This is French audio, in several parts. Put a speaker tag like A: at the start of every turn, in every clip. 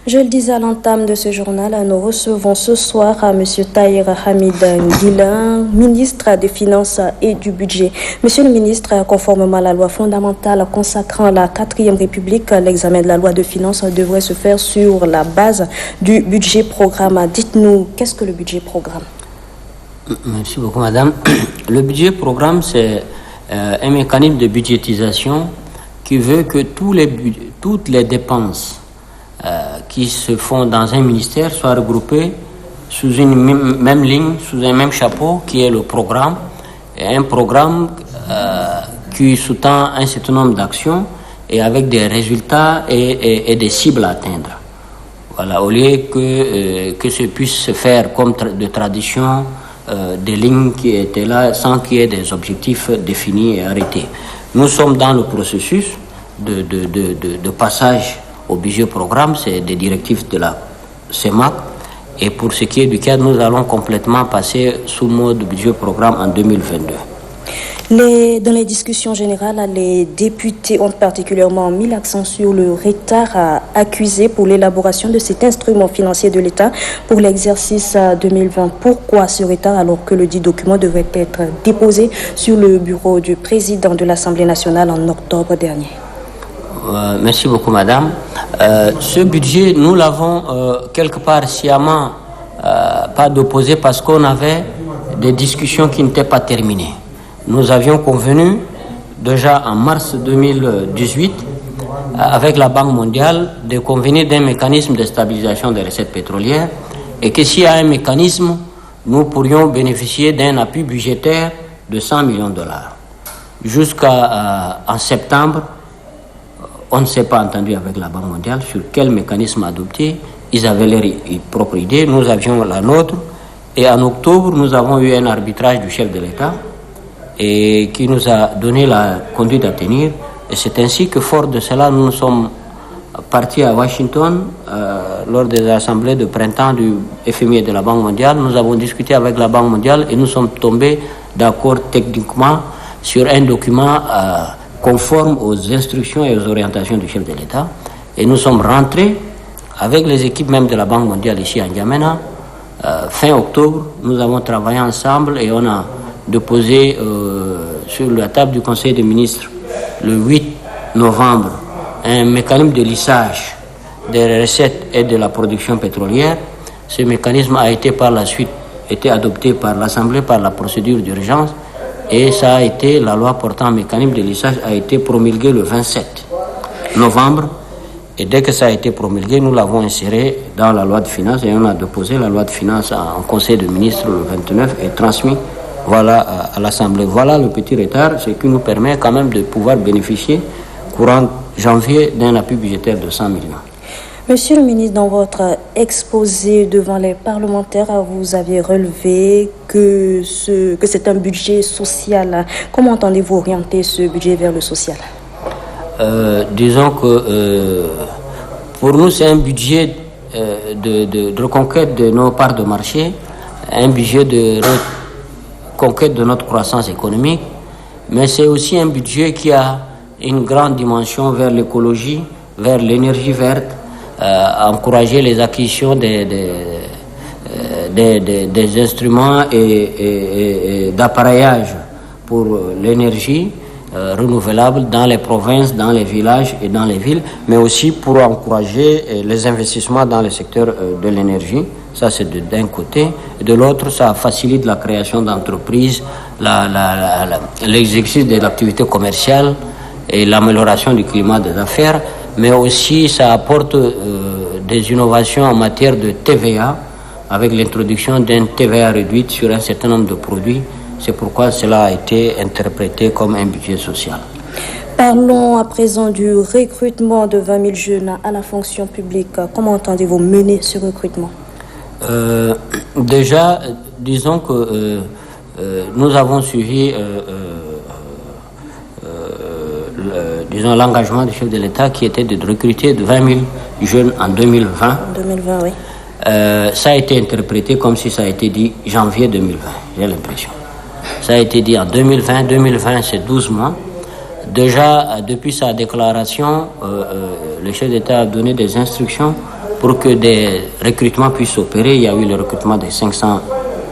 A: Je le disais à l'entame de ce journal, nous recevons ce soir M. Tahir Hamid Guilin, ministre des Finances et du Budget. Monsieur le ministre, conformément à la loi fondamentale consacrant la 4e République, l'examen de la loi de finances devrait se faire sur la base du budget programme. Dites-nous, qu'est-ce que le budget programme?
B: Merci beaucoup, madame. Le budget programme, c'est un mécanisme de budgétisation qui veut que toutes les dépenses qui se font dans un ministère soient regroupées sous une même ligne, sous un même chapeau, qui est le programme. Et un programme qui sous-tend un certain nombre d'actions et avec des résultats et des cibles à atteindre. Voilà, au lieu que ce puisse se faire comme de tradition, des lignes qui étaient là sans qu'il y ait des objectifs définis et arrêtés. Nous sommes dans le processus de passage au budget programme, c'est des directives de la CEMAC, et pour ce qui est du cadre, nous allons complètement passer sous mode budget programme en 2022.
A: Dans les discussions générales, les députés ont particulièrement mis l'accent sur le retard accusé pour l'élaboration de cet instrument financier de l'État pour l'exercice 2020. Pourquoi ce retard alors que le dit document devrait être déposé sur le bureau du président de l'Assemblée nationale en octobre dernier?
B: Merci beaucoup, madame. Ce budget, nous l'avons quelque part sciemment pas déposé parce qu'on avait des discussions qui n'étaient pas terminées. Nous avions convenu déjà en mars 2018 avec la Banque mondiale de convenir d'un mécanisme de stabilisation des recettes pétrolières et que s'il y a un mécanisme, nous pourrions bénéficier d'un appui budgétaire de 100 millions de dollars. Jusqu'en septembre, on ne s'est pas entendu avec la Banque mondiale sur quel mécanisme adopter. Ils avaient leur propre idée, nous avions la nôtre. Et en octobre, nous avons eu un arbitrage du chef de l'État et qui nous a donné la conduite à tenir. Et c'est ainsi que, fort de cela, nous sommes partis à Washington lors des assemblées de printemps du FMI et de la Banque mondiale. Nous avons discuté avec la Banque mondiale et nous sommes tombés d'accord techniquement sur un document conforme aux instructions et aux orientations du chef de l'État. Et nous sommes rentrés avec les équipes même de la Banque mondiale ici à N'Djamena. Fin octobre, nous avons travaillé ensemble et on a déposé sur la table du Conseil des ministres le 8 novembre un mécanisme de lissage des recettes et de la production pétrolière. Ce mécanisme a été par la suite adopté par l'Assemblée par la procédure d'urgence. Et ça a été, la loi portant un mécanisme de lissage a été promulguée le 27 novembre. Et dès que ça a été promulgué, nous l'avons inséré dans la loi de finances et on a déposé la loi de finances en Conseil de ministres le 29 et transmis à l'Assemblée. Voilà le petit retard, ce qui nous permet quand même de pouvoir bénéficier courant janvier d'un appui budgétaire de 100 millions.
A: Monsieur le ministre, dans votre exposé devant les parlementaires, vous avez relevé que c'est un budget social. Comment entendez-vous orienter ce budget vers le social?
B: Disons que pour nous, c'est un budget de reconquête de nos parts de marché, un budget de reconquête de notre croissance économique, mais c'est aussi un budget qui a une grande dimension vers l'écologie, vers l'énergie verte, encourager les acquisitions des instruments et d'appareillage pour l'énergie renouvelable dans les provinces, dans les villages et dans les villes, mais aussi pour encourager les investissements dans le secteur de l'énergie. Ça, c'est d'un côté. Et de l'autre, ça facilite la création d'entreprises, l'exercice de l'activité commerciale et l'amélioration du climat des affaires. Mais aussi ça apporte des innovations en matière de TVA avec l'introduction d'un TVA réduite sur un certain nombre de produits. C'est pourquoi cela a été interprété comme un budget social.
A: Parlons à présent du recrutement de 20 000 jeunes à la fonction publique. Comment entendez-vous mener ce recrutement?
B: Déjà, disons que nous avons suivi l'engagement du chef de l'État qui était de recruter de 20 000 jeunes en 2020.
A: En 2020, oui.
B: Ça a été interprété comme si ça a été dit janvier 2020, j'ai l'impression. Ça a été dit en 2020. 2020, c'est 12 mois. Déjà, depuis sa déclaration, le chef d'État a donné des instructions pour que des recrutements puissent s'opérer. Il y a eu le recrutement de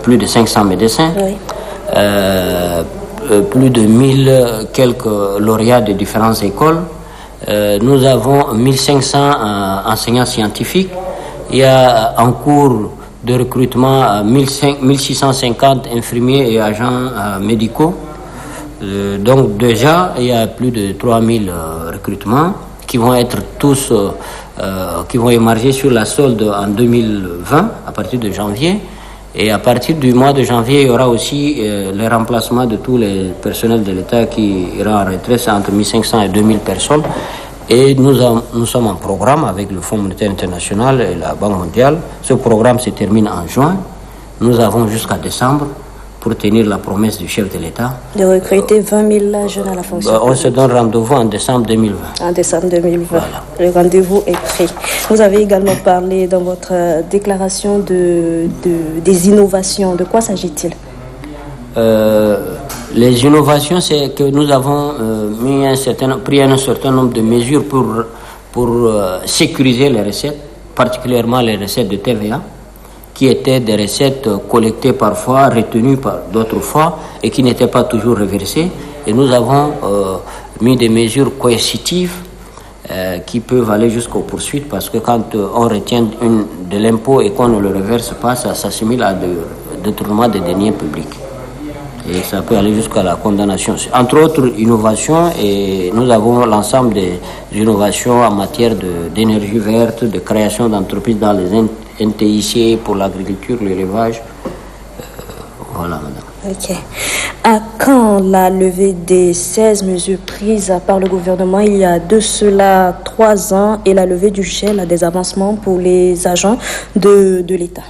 B: plus de 500 médecins,
A: Oui.
B: Plus de 1000 quelques lauréats de différentes écoles. Nous avons 1500 enseignants scientifiques. Il y a en cours de recrutement 1650 infirmiers et agents médicaux. Donc déjà, il y a plus de 3000 recrutements qui vont être tous, qui vont émerger sur la solde en 2020, à partir de janvier. Et à partir du mois de janvier, il y aura aussi le remplacement de tous les personnels de l'État qui ira en retraite, c'est entre 1500 et 2000 personnes. Et nous sommes en programme avec le Fonds monétaire international et la Banque mondiale. Ce programme se termine en juin. Nous avons jusqu'à décembre pour tenir la promesse du chef de l'État.
A: De recruter 20 000 jeunes à la fonction
B: On
A: publique.
B: se donne rendez-vous en décembre 2020.
A: En décembre 2020.
B: Voilà.
A: Le rendez-vous est pris. Vous avez également parlé dans votre déclaration des innovations. De quoi s'agit-il?
B: Les innovations, c'est que nous avons pris un certain nombre de mesures pour sécuriser les recettes, particulièrement les recettes de TVA, qui étaient des recettes collectées parfois, retenues par d'autres fois, et qui n'étaient pas toujours reversées. Et nous avons mis des mesures coercitives qui peuvent aller jusqu'aux poursuites, parce que quand on retient de l'impôt et qu'on ne le reverse pas, ça s'assimile à de détournement des deniers publics. Et ça peut aller jusqu'à la condamnation. Entre autres innovations, et nous avons l'ensemble des innovations en matière d'énergie verte, de création d'entreprises dans les NTIC pour l'agriculture, l'élevage. Voilà, madame.
A: Ok. À quand la levée des 16 mesures prises par le gouvernement il y a de cela 3 ans et la levée du gel à des avancements pour les agents de l'État?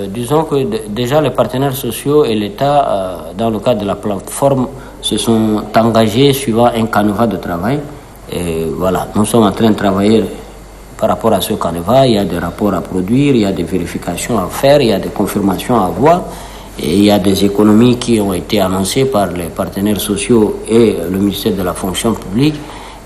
B: Disons que déjà les partenaires sociaux et l'État, dans le cadre de la plateforme, se sont engagés suivant un canevas de travail. Et voilà, nous sommes en train de travailler par rapport à ce canevas. Il y a des rapports à produire, il y a des vérifications à faire, il y a des confirmations à avoir. Et il y a des économies qui ont été annoncées par les partenaires sociaux et le ministère de la fonction publique.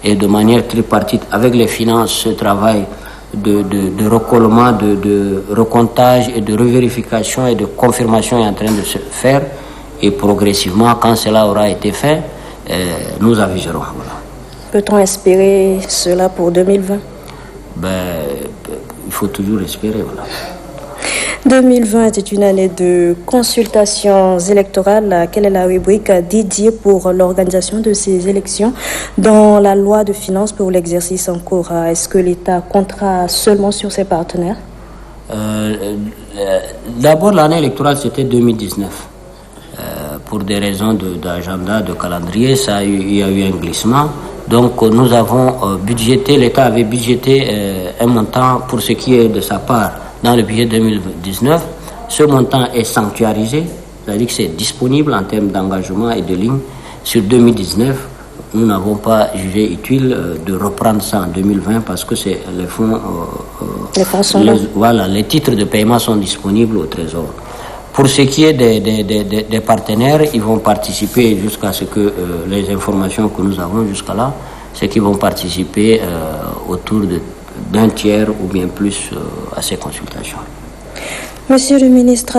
B: Et de manière tripartite, avec les finances, ce travail de recollement, de recomptage et de revérification et de confirmation est en train de se faire. Et progressivement, quand cela aura été fait, nous aviserons. Voilà.
A: Peut-on espérer cela pour 2020?
B: Il faut toujours espérer. Voilà.
A: 2020 est une année de consultations électorales. Quelle est la rubrique dédiée pour l'organisation de ces élections dans la loi de finances pour l'exercice en cours? Est-ce que l'État comptera seulement sur ses partenaires?
B: D'abord, l'année électorale, c'était 2019. Pour des raisons d'agenda, de calendrier, il y a eu un glissement. Donc, nous avons budgété, l'État avait budgété un montant pour ce qui est de sa part dans le budget 2019. Ce montant est sanctuarisé, c'est-à-dire que c'est disponible en termes d'engagement et de ligne. Sur 2019, nous n'avons pas jugé utile de reprendre ça en 2020 parce que c'est les fonds
A: sont là.
B: Voilà, les titres de paiement sont disponibles au Trésor. Pour ce qui est des partenaires, ils vont participer jusqu'à ce que les informations que nous avons jusqu'à là, c'est qu'ils vont participer autour d'un tiers ou bien plus à ces consultations.
A: Monsieur le ministre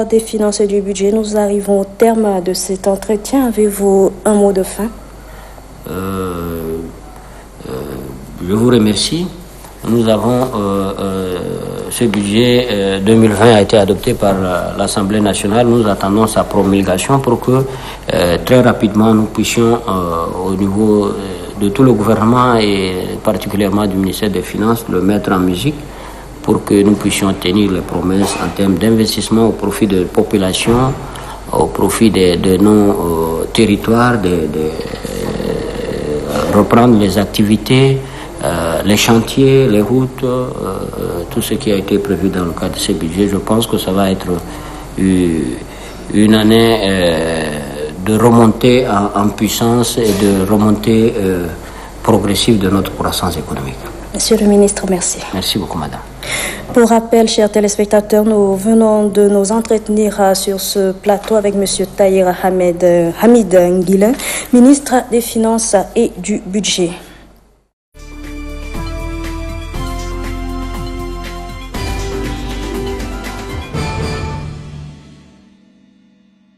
A: des Finances et du Budget, nous arrivons au terme de cet entretien. Avez-vous un mot de fin?
B: Je vous remercie. Nous avons ce budget 2020 a été adopté par l'Assemblée nationale. Nous attendons sa promulgation pour que très rapidement nous puissions au niveau de tout le gouvernement et particulièrement du ministère des Finances le mettre en musique pour que nous puissions tenir les promesses en termes d'investissement au profit de la population, au profit de nos territoires, reprendre les activités, les chantiers, les routes, tout ce qui a été prévu dans le cadre de ce budget. Je pense que ça va être une année de remontée en puissance et de remontée progressive de notre croissance économique.
A: Monsieur le ministre, merci.
B: Merci beaucoup, madame.
A: Pour rappel, chers téléspectateurs, nous venons de nous entretenir sur ce plateau avec monsieur Tahir Hamid Nguilin, ministre des Finances et du Budget.